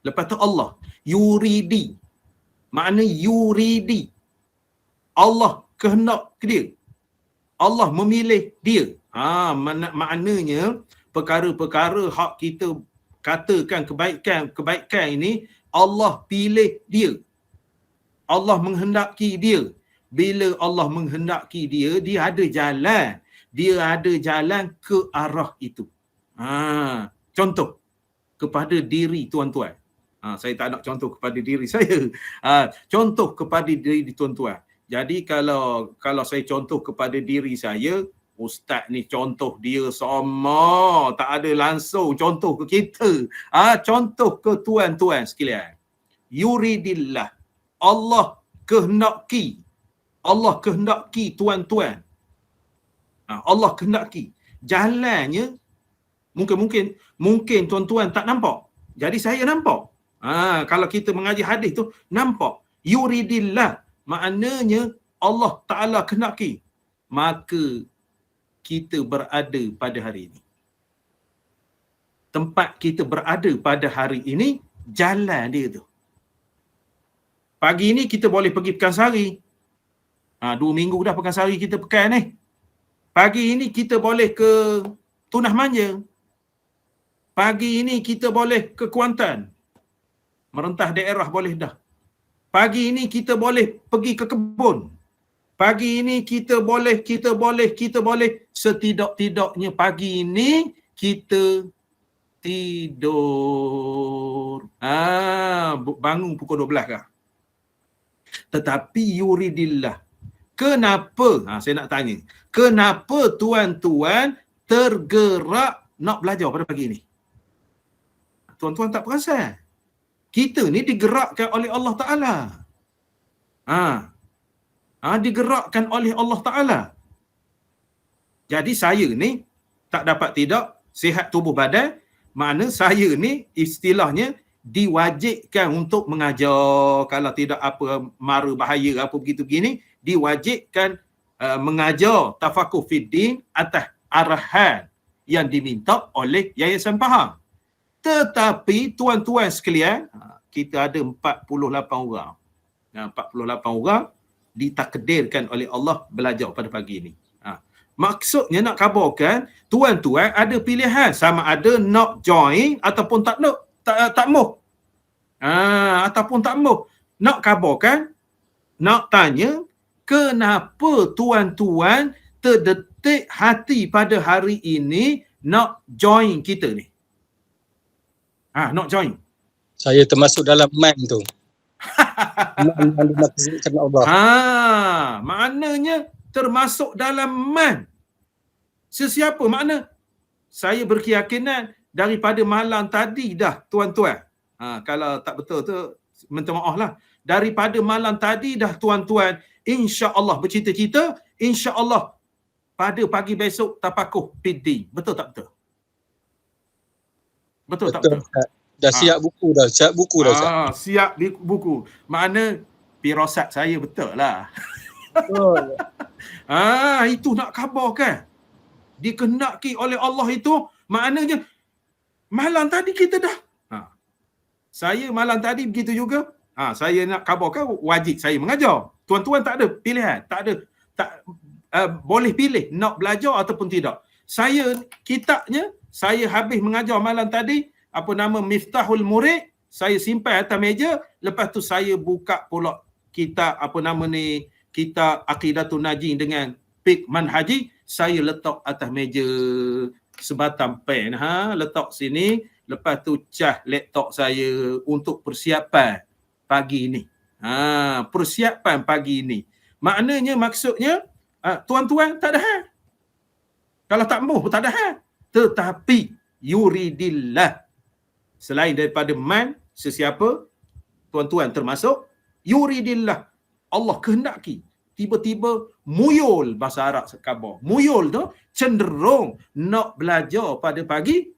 Lepas tu Allah. Yuridi. Makna yuridi. Allah kehendak ke dia. Allah memilih dia. Maknanya perkara-perkara hak kita katakan kebaikan ini, Allah pilih dia. Allah menghendaki dia. Bila Allah menghendaki dia, dia ada jalan. Dia ada jalan ke arah itu. Contoh kepada diri tuan-tuan. Saya tak nak contoh kepada diri saya. Contoh kepada diri tuan-tuan. Jadi kalau saya contoh kepada diri saya, Ustaz ni contoh dia sama, tak ada langsung contoh ke kita. Contoh ke tuan-tuan sekalian. Yuridillah. Allah kehendaki. Allah kehendaki tuan-tuan. Allah kehendaki. Jalannya mungkin tuan-tuan tak nampak. Jadi saya nampak. Kalau kita mengaji hadis tu nampak. Yuridillah. Maknanya Allah Ta'ala kehendaki. Maka kita berada pada hari ini. Tempat kita berada pada hari ini, jalan dia tu. Pagi ni kita boleh pergi Pekansari. 2 minggu dah Pekansari kita pekan ni. Pagi ini kita boleh ke Tunah Manja. Pagi ini kita boleh ke Kuantan. Merentah daerah boleh dah. Pagi ini kita boleh pergi ke kebun. Pagi ini kita boleh. Setidak-tidaknya pagi ini kita tidur. Bangun pukul 12 kah? Tetapi yuridillah. Kenapa? Saya nak tanya. Kenapa tuan-tuan tergerak nak belajar pada pagi ini? Tuan-tuan tak perasan. Kita ni digerakkan oleh Allah Ta'ala. Digerakkan oleh Allah Ta'ala. Jadi saya ni tak dapat tidak sihat tubuh badan, mana saya ni istilahnya diwajibkan untuk mengajar. Kalau tidak apa mara bahaya apa begitu begini, diwajibkan mengajar tafakuh fiddin atas arahan yang diminta oleh Yayasan Pahang. Tetapi tuan-tuan sekalian, kita ada 48 orang. 48 orang ditakdirkan oleh Allah belajar pada pagi ini. Maksudnya nak khabarkan, tuan-tuan ada pilihan sama ada nak join ataupun tak nak, tak mau. Ataupun tak mau. Nak khabarkan, nak tanya, kenapa tuan-tuan terdetik hati pada hari ini nak join kita ni? Nak join. Saya termasuk dalam man tu. Kerana Allah. Maknanya termasuk dalam man. Sesiapa? Makna saya berkeyakinan daripada malam tadi dah tuan-tuan. Kalau tak betul tu minta maaf lah. Daripada malam tadi dah tuan-tuan, insya-Allah bercita-cita, insya-Allah pada pagi besok tafakuh fiddin. Betul tak betul? Betul tak betul? Dah siap buku dah. Siap buku dah. Siap buku. Makna pirasat saya betul lah. Betul. Itu nak khabarkan. Dikehendaki oleh Allah itu, maknanya malam tadi kita dah. Saya malam tadi begitu juga. Saya nak khabarkan wajib saya mengajar. Tuan-tuan tak ada pilihan. Boleh pilih nak belajar ataupun tidak. Kitabnya, saya habis mengajar malam tadi, Miftahul Murid, saya simpan atas meja, lepas tu saya buka pula kitab kitab Aqidatun Najin dengan Fiqh Manhaji, saya letak atas meja sebatang pen, letak sini, lepas tu cas laptop saya untuk persiapan pagi ini. Persiapan pagi ini. Maknanya maksudnya tuan-tuan tak ada hal. Kalau tak mahu tak ada hal. Tetapi yuridillah, selain daripada man, sesiapa, tuan-tuan termasuk, yuridillah, Allah kehendaki. Tiba-tiba muyul, bahasa Arab khabar. Muyul tu cenderung nak belajar pada pagi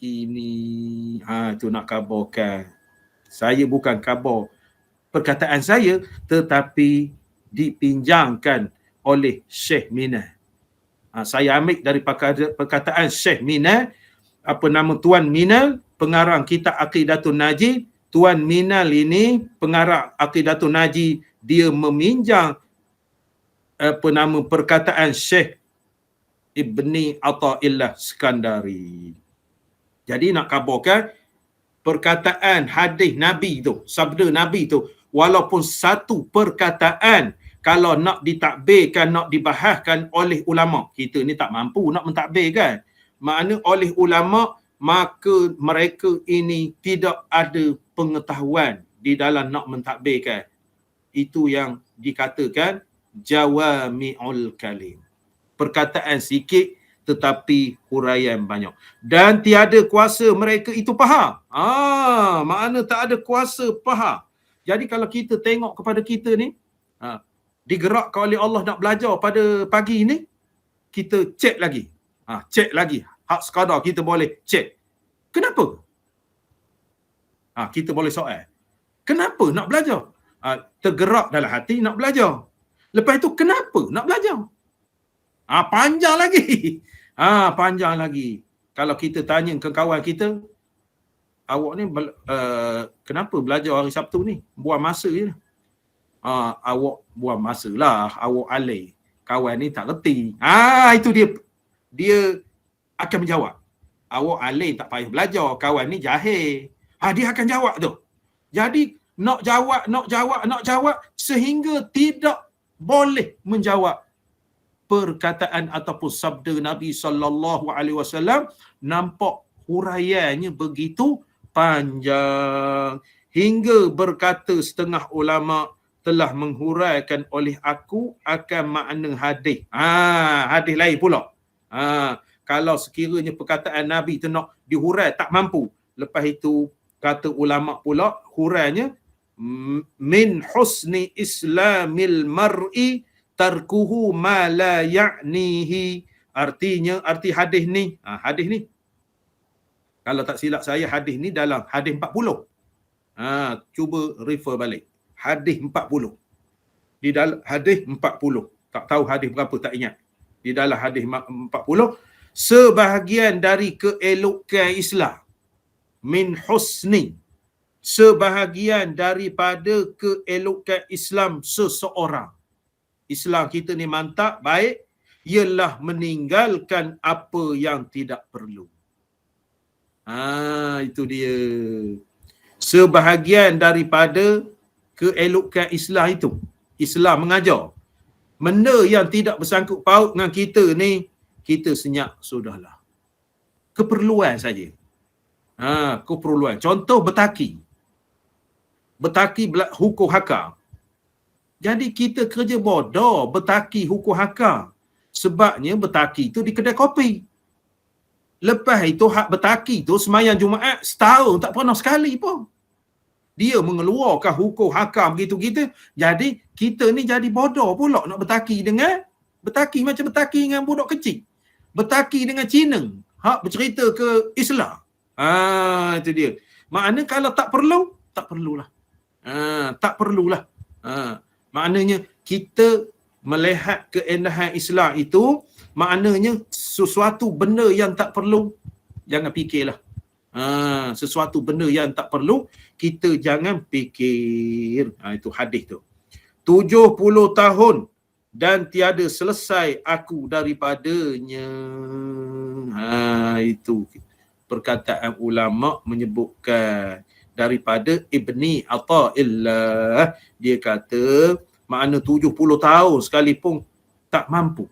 ini. Itu nak khabarkan. Saya bukan khabar perkataan saya, tetapi dipinjamkan oleh Syekh Minal. Saya ambil dari perkataan Syekh Minal, Tuan Minal, pengarang kitab Aqidatun Najin. Tuan Minal ini, pengarang Aqidatun Najin, dia meminjam perkataan Syekh Ibni Athaillah Skandari. Jadi nak khabarkan, perkataan hadis Nabi tu, sabda Nabi tu, walaupun satu perkataan, kalau nak ditakbirkan, nak dibahaskan oleh ulama, kita ni tak mampu nak mentadbirkan. Makna oleh ulama, maka mereka ini tidak ada pengetahuan di dalam nak mentadbirkan. Itu yang dikatakan jawami'ul kalim. perkataan sikit tetapi huraian banyak. Dan tiada kuasa mereka itu faham. Makna tak ada kuasa faham. Jadi kalau kita tengok kepada kita ni, digerakkan oleh Allah nak belajar pada pagi ni, kita cek lagi. Cek lagi. Hak sekadar kita boleh cek. Kenapa? Kita boleh soal. Kenapa nak belajar? Tergerak dalam hati nak belajar. Lepas itu kenapa nak belajar? Panjang lagi. Panjang lagi. Kalau kita tanya ke kawan kita, awak ni kenapa belajar hari Sabtu ni? Buang masa je. Awak buang masa lah. Awak alih. Kawan ni tak reti. Itu dia akan menjawab. Awak alih tak payah belajar. Kawan ni jahil. Dia akan jawab tu. Jadi nak jawab sehingga tidak boleh menjawab perkataan ataupun sabda Nabi sallallahu alaihi wasallam. Nampak huraiannya begitu panjang hingga berkata setengah ulama telah menghuraikan oleh aku akan makna hadis. Hadis lain pula. Kalau sekiranya perkataan Nabi tu nak dihurai tak mampu. Lepas itu kata ulama pula huraiannya min husni islamil mar'i tarkuhu ma la ya'nihi. Artinya, arti hadis ni, hadis ni kalau tak silap saya hadis ni dalam hadis 40. Cuba refer balik. Hadis 40. Di dalam hadis 40. Tak tahu hadis berapa, tak ingat. Di dalam hadis 40, sebahagian dari keelokan Islam min husni, sebahagian daripada keelokan Islam seseorang. Islam kita ni mantap, baik, ialah meninggalkan apa yang tidak perlu. Itu dia. Sebahagian daripada keelokan Islam itu. Islam mengajar. Benda yang tidak bersangkut paut dengan kita ni, kita senyap, sudahlah. Keperluan saja. Keperluan. Contoh bertaki. Bertaki hukum hakam. Jadi kita kerja bodoh bertaki hukum hakam. Sebabnya bertaki tu di kedai kopi. Lepas itu hak bertaki tu semayang Jumaat setahun tak pernah sekali pun. Dia mengeluarkan hukum hakam begitu-gitu. Jadi kita ni jadi bodoh pula nak bertaki macam bertaki dengan budak kecil. Bertaki dengan Cina. Hak bercerita ke Islam. Itu dia. Maknanya kalau tak perlu, tak perlulah. Tak perlulah. Maknanya kita melihat keindahan Islam itu, maknanya sesuatu benda yang tak perlu, jangan fikirlah. Sesuatu benda yang tak perlu, kita jangan fikir. Itu hadis tu. 70 tahun dan tiada selesai aku daripadanya. Itu perkataan ulama menyebutkan daripada Ibni Atha'illah. Dia kata makna 70 tahun sekalipun tak mampu.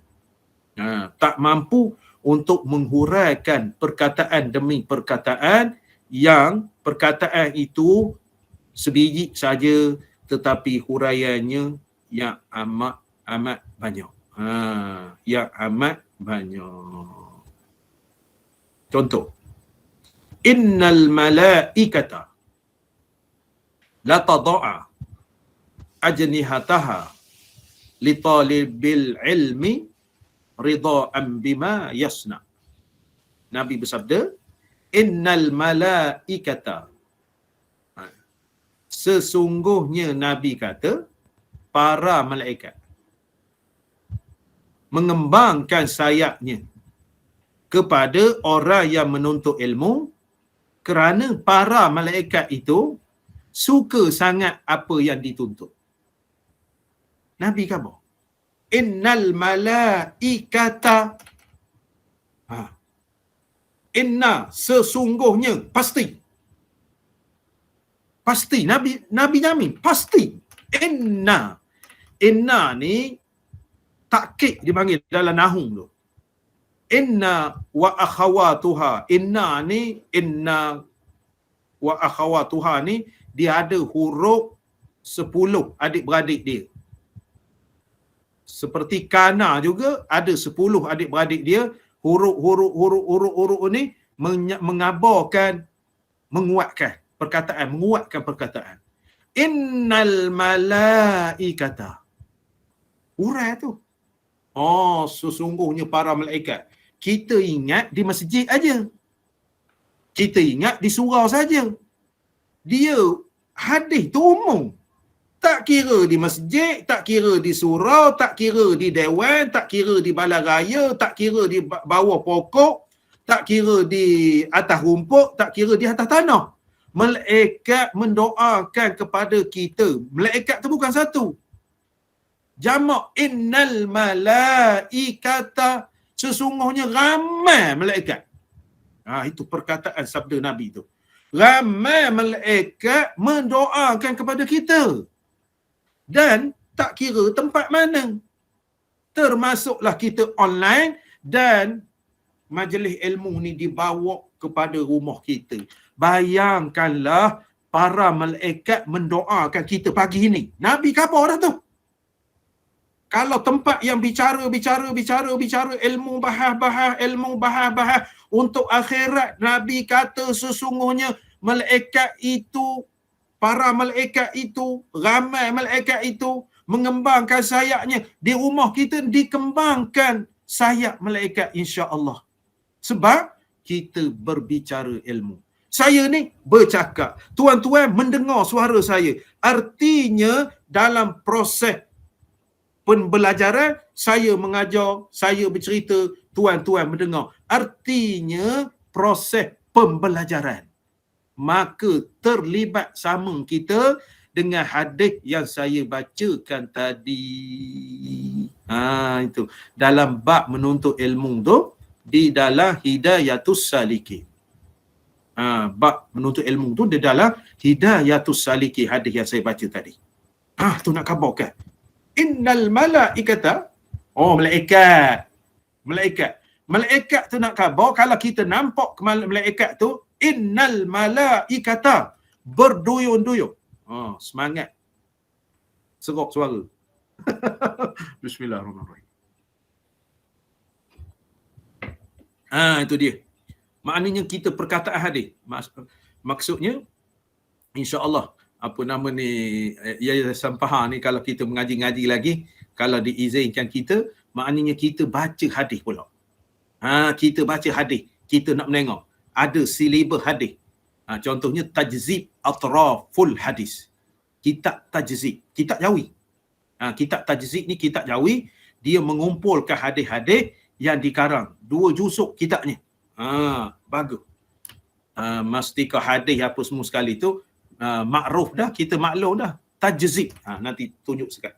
Tak mampu untuk menghuraikan perkataan demi perkataan yang perkataan itu sebiji saja tetapi huraiannya yang amat banyak. Yang amat banyak. Contoh. Innal malaikata la tada'a ajnihataha li talibil ilmi ridha'an bima yasna. Nabi bersabda, innal malaikata, sesungguhnya Nabi kata para malaikat mengembangkan sayapnya kepada orang yang menuntut ilmu kerana para malaikat itu suka sangat apa yang dituntut. Nabi kata, innal malaikata, inna, sesungguhnya, pasti Nabi jamin, pasti. Inna ni takkid dipanggil dalam nahwu tu. Inna wa akhawatuha. Inna wa akhawatuha ni dia ada huruf 10 adik-beradik dia. Seperti kana juga ada 10 adik-beradik dia, huruf ni mengabarkan, menguatkan perkataan. Innal malaikata. Urai tu. Oh, sesungguhnya para malaikat. Kita ingat di masjid aja. Kita ingat di surau saja. Dia hadis tu umum. Tak kira di masjid, tak kira di surau, tak kira di dewan, tak kira di balai raya, tak kira di bawah pokok, tak kira di atas rumput, tak kira di atas tanah. Malaikat mendoakan kepada kita. Malaikat tu bukan satu. Jamak innal malaikata, sesungguhnya ramai malaikat. Itu perkataan sabda Nabi tu. Ramai malaikat mendoakan kepada kita. Dan tak kira tempat mana. Termasuklah kita online dan majlis ilmu ni dibawa kepada rumah kita. Bayangkanlah para malaikat mendoakan kita pagi ini. Nabi khabar dah tu. Kalau tempat yang bicara, ilmu bahas untuk akhirat, Nabi kata sesungguhnya malaikat itu, para malaikat itu, ramai malaikat itu mengembangkan sayapnya. Di rumah kita dikembangkan sayap malaikat insya-Allah. Sebab kita berbicara ilmu. Saya ni bercakap, tuan-tuan mendengar suara saya. Artinya dalam proses pembelajaran, saya mengajar, saya bercerita, tuan-tuan mendengar. Artinya proses pembelajaran. Maka terlibat sama kita dengan hadis yang saya bacakan tadi. Itu. Dalam bab menuntut ilmu tu, di dalam Hidayatus Salikin. Bab menuntut ilmu tu di dalam Hidayatus Salikin, hadis yang saya baca tadi. Tu nak khabarkan. Innal malaikata, malaikat. Malaikat tu nak khabar, kalau kita nampak malaikat tu, innal malaikata, berduyun-duyun. Semangat. Serok suara. Bismillahirrahmanirrahim. Itu dia. Maknanya kita perkataan hadis. Maksudnya, insya-Allah, apa nama ni, Yayasan Pahang ni, kalau kita mengaji-ngaji lagi, kalau diizinkan kita, maknanya kita baca hadis pula. Kita baca hadis, kita nak menengok. Ada silibus hadis. Contohnya tajzib atraful hadis. Kitab tajzib, kitab jawi. Kitab tajzib ni kitab jawi, dia mengumpulkan hadis-hadis yang dikarang. 2 jusuk kitabnya. Bagus. Mastika hadis apa semua sekali tu, makruf dah, kita maklum dah. Tajzib. Nanti tunjuk sekali.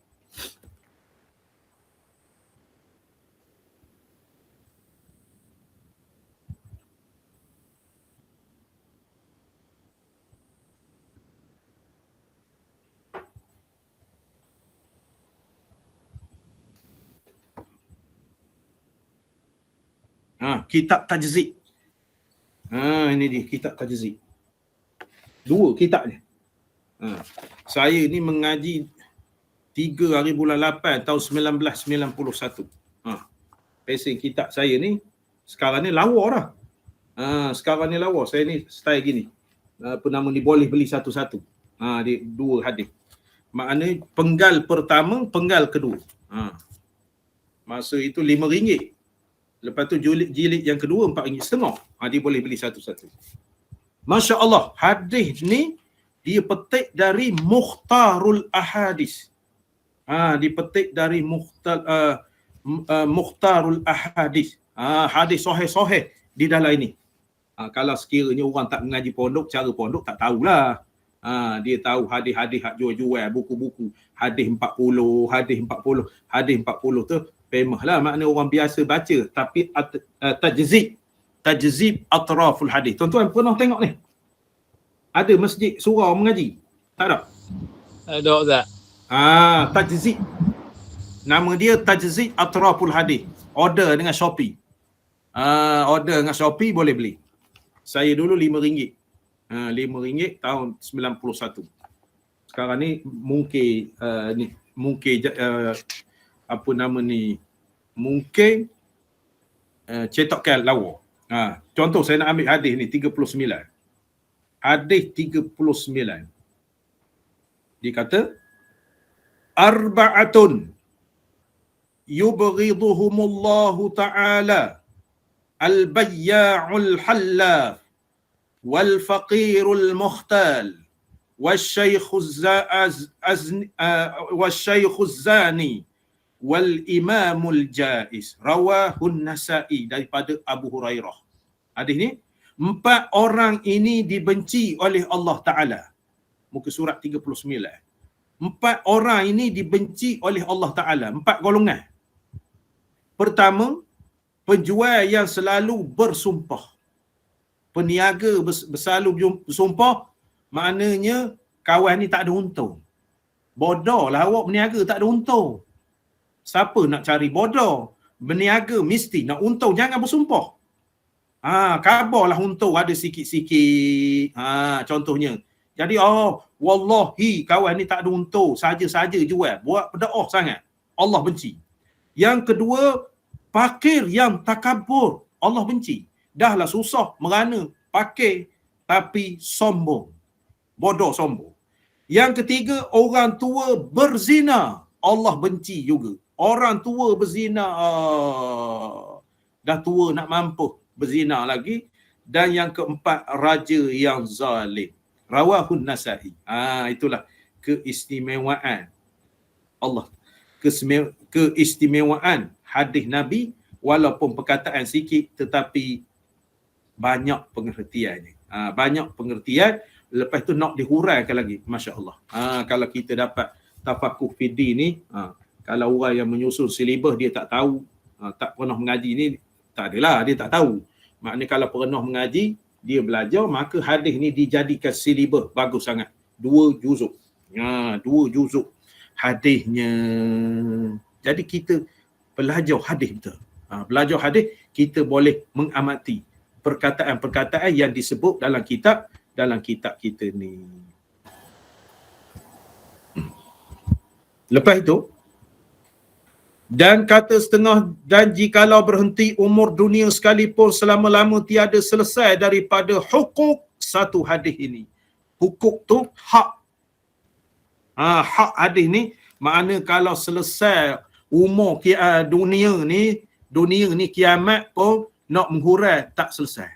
Kitab tajzib. Ini dia kitab tajzib. 2 kitab ni. Saya ni mengaji 3 hari bulan 8 tahun 1991. Pesen kitab saya ni sekarang ni lawa dah. Sekarang ni lawa. Saya ni style gini. Apa nama ni, boleh beli satu-satu. Dia 2 hadis. Maknanya penggal pertama, penggal kedua. Masa itu RM5. Lepas tu jilid yang kedua RM4.50. Dia boleh beli satu-satu. Masya Allah, hadis ni dia petik dari Mukhtarul Ahadis. Dipetik dari Mukhtarul Ahadis. Hadis sahih-sahih di dalam ini. Kalau sekiranya orang tak mengaji pondok, cara pondok tak tahulah. Dia tahu hadis-hadis hak jual-jual, buku-buku. Hadis 40, hadis 40. Hadis 40 tu famous lah, maknanya orang biasa baca. Tapi tajzib atraful hadis. Tuan-tuan pernah tengok ni? Ada masjid surau mengaji? Tak ada? Ada tak? Tajzib. Nama dia tajzib atraful hadis. Order dengan Shopee. Order dengan Shopee boleh beli. Saya dulu RM5. RM5 tahun 91. Sekarang ni mungkin mungkin cetakan lawa. Contoh saya nak ambil hadis ni 39. Hadis 39. Dia kata arba'atun yubghiduhumullahu ta'ala al-bayya'ul hallaf wal faqirul mukhtal wasyaykhuz zani wal imamul jais. Rawahun Nasa'i daripada Abu Hurairah. Hadis ni, 4 orang ini dibenci oleh Allah Ta'ala. Muka surat 39. 4 orang ini dibenci oleh Allah Ta'ala. 4 golongan. Pertama, penjual yang selalu bersumpah. Peniaga selalu bersumpah, maknanya kawan ni tak ada untung. Bodoh lah awak berniaga tak ada untung. Siapa nak cari bodoh? Berniaga mesti nak untung, jangan bersumpah. Khabarlah untung ada sikit-sikit. Contohnya. Jadi, wallahi kawan ni tak ada untung, saja-saja jual. Buat berdoa sangat. Allah benci. Yang kedua, fakir yang takabur. Allah benci. Dahlah susah merana fakir tapi sombong. Bodoh sombong. Yang ketiga, orang tua berzina. Allah benci juga. Orang tua berzina. Dah tua nak mampu berzina lagi. Dan yang keempat, raja yang zalim. Rawahun Nasa'i. Itulah keistimewaan Allah. Keistimewaan hadis Nabi, walaupun perkataan sikit tetapi banyak pengertiannya. Banyak pengertian, lepas tu nak dihuraikan lagi. Masya Allah. Kalau kita dapat tafakuh fidi ni, kalau orang yang menyusun silibus dia tak tahu, tak pernah mengaji ni, tak adalah, dia tak tahu. Maknanya kalau pernah mengaji, dia belajar, maka hadis ni dijadikan silibus. Bagus sangat. 2 juzuk. 2 juzuk hadisnya. Jadi kita belajar hadis betul. Belajar hadis, kita boleh mengamati perkataan-perkataan yang disebut dalam kitab kita ni. Lepas itu, dan kata setengah, dan jikalau berhenti umur dunia sekalipun selama-lama tiada selesai daripada hukuk satu hadis ini. Hukuk tu hak. Hak hadis ni, makna kalau selesai umur dunia ni kiamat pun nak menghurai tak selesai.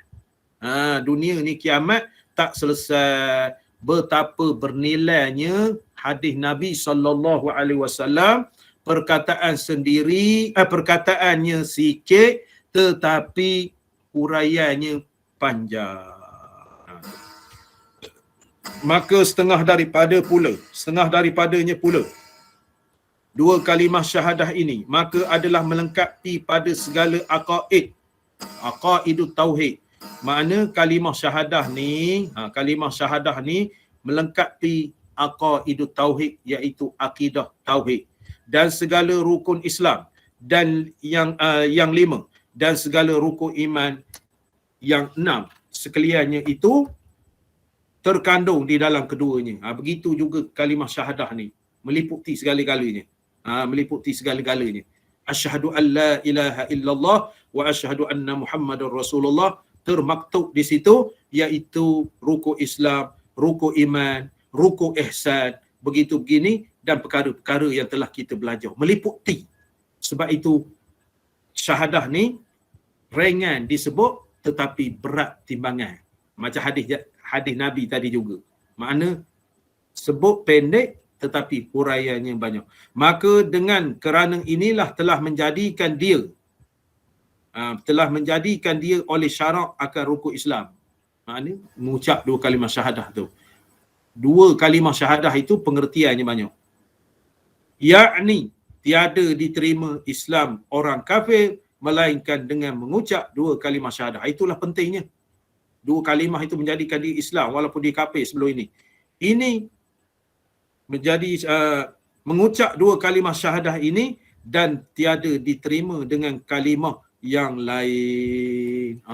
Dunia ni kiamat tak selesai. Betapa bernilainya hadis Nabi SAW. Perkataan sendiri, perkataannya sikit tetapi huraiannya panjang. Maka setengah daripadanya pula 2 kalimah syahadah ini, maka adalah melengkapi pada segala aqaidut tauhid. Makna kalimah syahadah ni melengkapi aqaidut tauhid, iaitu akidah tauhid, dan segala rukun Islam, dan yang 5, dan segala rukun iman yang 6. Sekaliannya itu terkandung di dalam keduanya. Begitu juga kalimah syahadah ni meliputi segala-galanya. Asyhadu an la ilaha illallah wa asyhadu anna Muhammadar Rasulullah, termaktub di situ, iaitu rukun Islam, rukun iman, rukun ihsan, begitu begini, dan perkara-perkara yang telah kita belajar. Meliputi. Sebab itu syahadah ni ringan disebut tetapi berat timbangan. Macam hadis Nabi tadi juga. Makna sebut pendek tetapi huraiannya banyak. Maka kerana inilah telah menjadikan dia oleh syarak akan rukun Islam. Makna mengucap 2 kalimah syahadah tu. 2 kalimah syahadah itu pengertiannya banyak. Yakni tiada diterima Islam orang kafir melainkan dengan mengucap 2 kalimah syahadah. Itulah pentingnya. 2 kalimah itu menjadikan dia Islam walaupun dia kafir sebelum ini. Ini menjadi mengucap 2 kalimah syahadah ini dan tiada diterima dengan kalimah yang lain.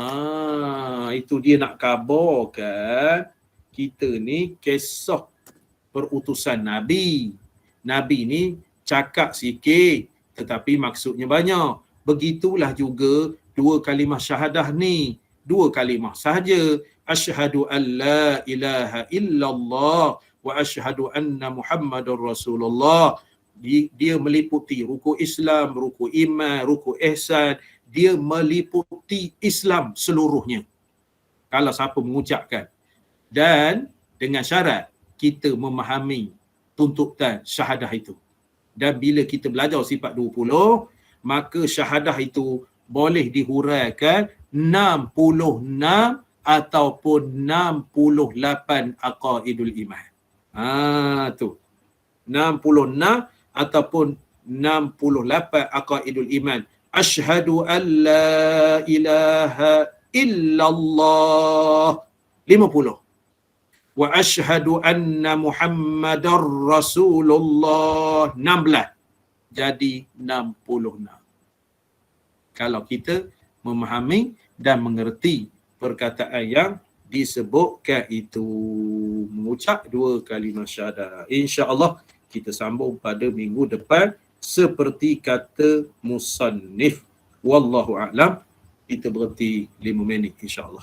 Itu dia nak kabarkan kita ni kisah perutusan Nabi. Nabi ni cakap sikit tetapi maksudnya banyak. Begitulah juga dua kalimah syahadah ni, dua kalimah sahaja. Asyhadu an la ilaha illallah wa asyhadu anna Muhammadar Rasulullah. Dia meliputi rukun Islam, rukun iman, rukun ihsan. Dia meliputi Islam seluruhnya kalau siapa mengucapkan. Dan dengan syarat kita memahami tuntutan syahadah itu. Dan bila kita belajar sifat 20, maka syahadah itu boleh dihuraikan 66 ataupun 68 aqaidul iman. Tu. 66 ataupun 68 aqaidul iman. Asyhadu an la ilaha illallah 50. Wa asyhadu anna Muhammadar Rasulullah 16. Jadi 66. Kalau kita memahami dan mengerti perkataan yang disebutkan itu, mengucap dua kalimah syahadah. InsyaAllah kita sambung pada minggu depan seperti kata musannif. Wallahu a'lam. Kita berhenti 5 minit insyaAllah.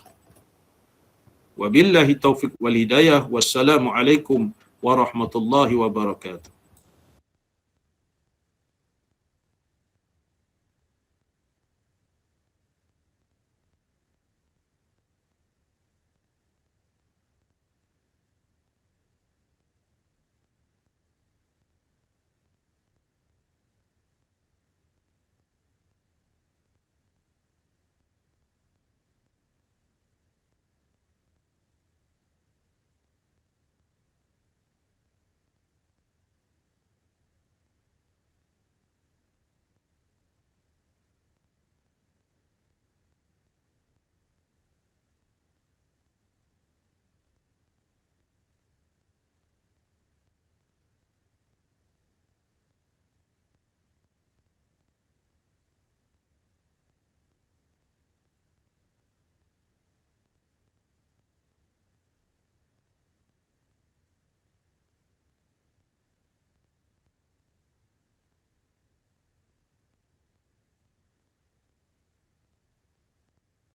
Wabillahi taufiq wal hidayah. Wassalamualaikum warahmatullahi wabarakatuh.